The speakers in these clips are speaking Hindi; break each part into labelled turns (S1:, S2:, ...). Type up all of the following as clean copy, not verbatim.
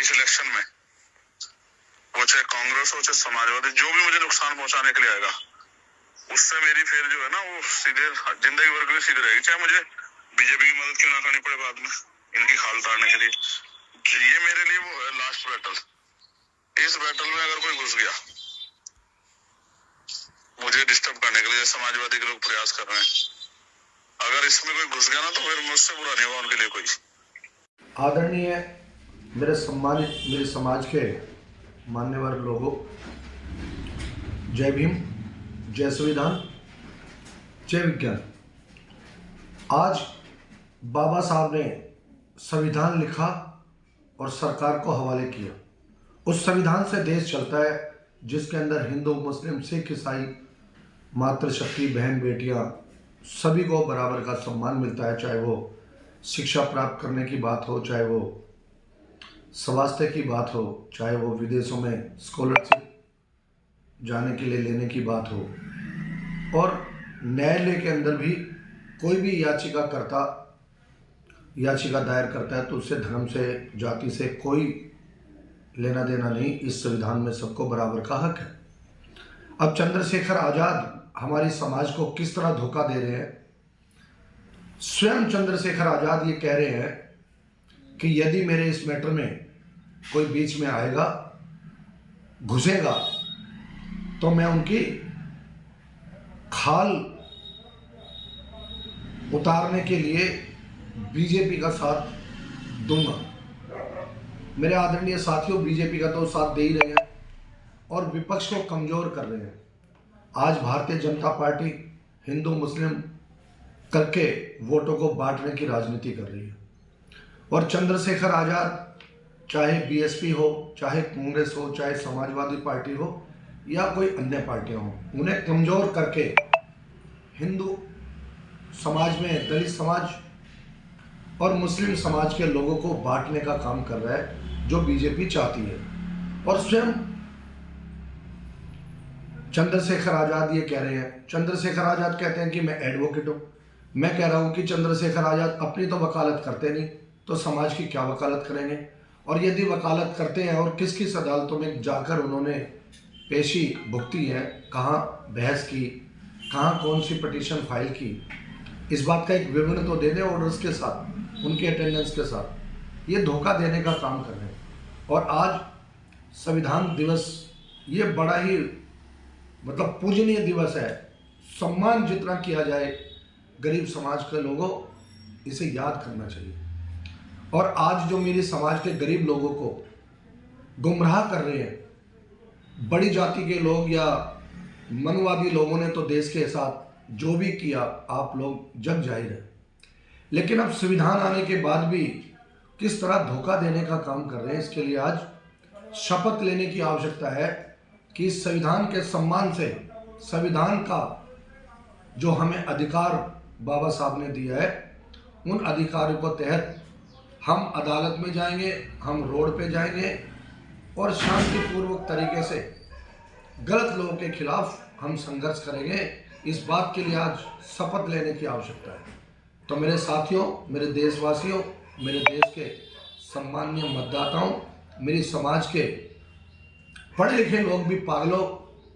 S1: इस इलेक्शन में, वो चाहे कांग्रेस हो चाहे समाजवादी, जो भी मुझे नुकसान पहुंचाने के लिए आएगा, उससे मेरी फिर जो है ना वो सीधे जिंदगी भर के लिए सीधे रहेगी, चाहे मुझे बीजेपी की मदद क्यों ना करनी पड़े बाद में इनकी खाल उतारने के लिए। ये मेरे लिए वो है लास्ट बैटल। इस बैटल में अगर कोई घुस गया मुझे डिस्टर्ब करने के लिए, समाजवादी के लोग प्रयास कर रहे हैं, अगर इसमें कोई घुस गया ना तो फिर मुझसे बुरा नहीं होगा उनके लिए कोई।
S2: आदरणीय मेरे सम्मानित मेरे समाज के मान्यवर लोगों, जय भीम, जय संविधान, जय विज्ञान। आज बाबा साहब ने संविधान लिखा और सरकार को हवाले किया। उस संविधान से देश चलता है जिसके अंदर हिंदू, मुस्लिम, सिख, ईसाई, मातृशक्ति, बहन बेटियां सभी को बराबर का सम्मान मिलता है। चाहे वो शिक्षा प्राप्त करने की बात हो, चाहे वो स्वास्थ्य की बात हो, चाहे वो विदेशों में स्कॉलरशिप जाने के लिए लेने की बात हो, और न्यायालय के अंदर भी कोई भी याचिका दायर करता है तो उससे धर्म से, जाति से कोई लेना देना नहीं। इस संविधान में सबको बराबर का हक है। अब चंद्रशेखर आज़ाद हमारे समाज को किस तरह धोखा दे रहे हैं। स्वयं चंद्रशेखर आज़ाद ये कह रहे हैं कि यदि मेरे इस मैटर में कोई बीच में आएगा, घुसेगा, तो मैं उनकी खाल उतारने के लिए बीजेपी का साथ दूंगा। मेरे आदरणीय साथियों, बीजेपी का तो साथ दे ही रहे हैं और विपक्ष को कमजोर कर रहे हैं। आज भारतीय जनता पार्टी हिंदू मुस्लिम करके वोटों को बांटने की राजनीति कर रही है, और चंद्रशेखर आज़ाद चाहे बीएसपी हो, चाहे कांग्रेस हो, चाहे समाजवादी पार्टी हो या कोई अन्य पार्टियां हो, उन्हें कमजोर करके हिंदू समाज में दलित समाज और मुस्लिम समाज के लोगों को बांटने का काम कर रहा है, जो बीजेपी चाहती है। और स्वयं चंद्रशेखर आज़ाद ये कह रहे हैं, चंद्रशेखर आज़ाद कहते हैं कि मैं एडवोकेट हूं। मैं कह रहा हूं कि चंद्रशेखर आज़ाद अपनी तो वकालत करते नहीं, तो समाज की क्या वकालत करेंगे। और यदि वकालत करते हैं और किस किस अदालतों में जाकर उन्होंने पेशी भुगती है, कहाँ बहस की, कहाँ कौन सी पिटीशन फाइल की, इस बात का एक विवरण तो दे दें ऑर्डर्स के साथ, उनके अटेंडेंस के साथ। ये धोखा देने का काम कर रहे हैं। और आज संविधान दिवस ये बड़ा ही मतलब पूजनीय दिवस है। सम्मान जितना किया जाए गरीब समाज के लोगों, इसे याद करना चाहिए। और आज जो मेरे समाज के गरीब लोगों को गुमराह कर रहे हैं बड़ी जाति के लोग या मनवादी लोगों ने, तो देश के साथ जो भी किया आप लोग जग जाहिर है। लेकिन अब संविधान आने के बाद भी किस तरह धोखा देने का काम कर रहे हैं, इसके लिए आज शपथ लेने की आवश्यकता है कि इस संविधान के सम्मान से, संविधान का जो हमें अधिकार बाबा साहब ने दिया है, उन अधिकारों को तहत हम अदालत में जाएंगे, हम रोड पे जाएंगे और शांतिपूर्वक तरीके से गलत लोगों के खिलाफ हम संघर्ष करेंगे। इस बात के लिए आज शपथ लेने की आवश्यकता है। तो मेरे साथियों, मेरे देशवासियों, मेरे देश के सम्मानीय मतदाताओं, मेरी समाज के पढ़े लिखे लोग भी पागलों,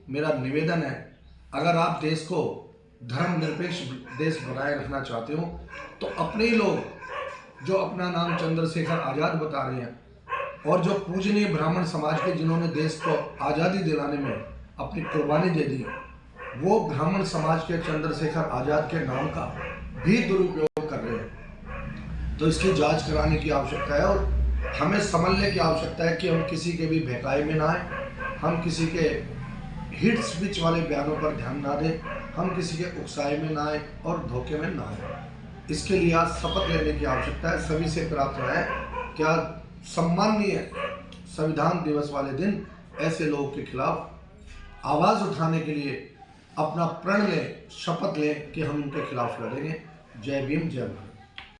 S2: मेरा निवेदन है, अगर आप देश को धर्मनिरपेक्ष देश बनाए रखना चाहते हो तो अपने ही लोग जो अपना नाम चंद्रशेखर आज़ाद बता रहे हैं और जो पूजनीय ब्राह्मण समाज के जिन्होंने देश को आज़ादी दिलाने में अपनी कुर्बानी दे दी, वो ब्राह्मण समाज के चंद्रशेखर आज़ाद के नाम का भी दुरुपयोग कर रहे हैं। तो इसकी जांच कराने की आवश्यकता है और हमें समझने की आवश्यकता है कि हम किसी के भी बहकावे में ना आए, हम किसी के हिट स्पीच वाले बयानों पर ध्यान ना दें, हम किसी के उकसाए में ना आए और धोखे में ना आए। इसके लिए आज शपथ लेने की आवश्यकता है। सभी से प्रार्थना है कि आज सम्माननीय संविधान दिवस वाले दिन ऐसे लोगों के खिलाफ आवाज़ उठाने के लिए अपना प्रण लें, शपथ लें कि हम उनके खिलाफ लड़ेंगे। जय भीम, जय भारत।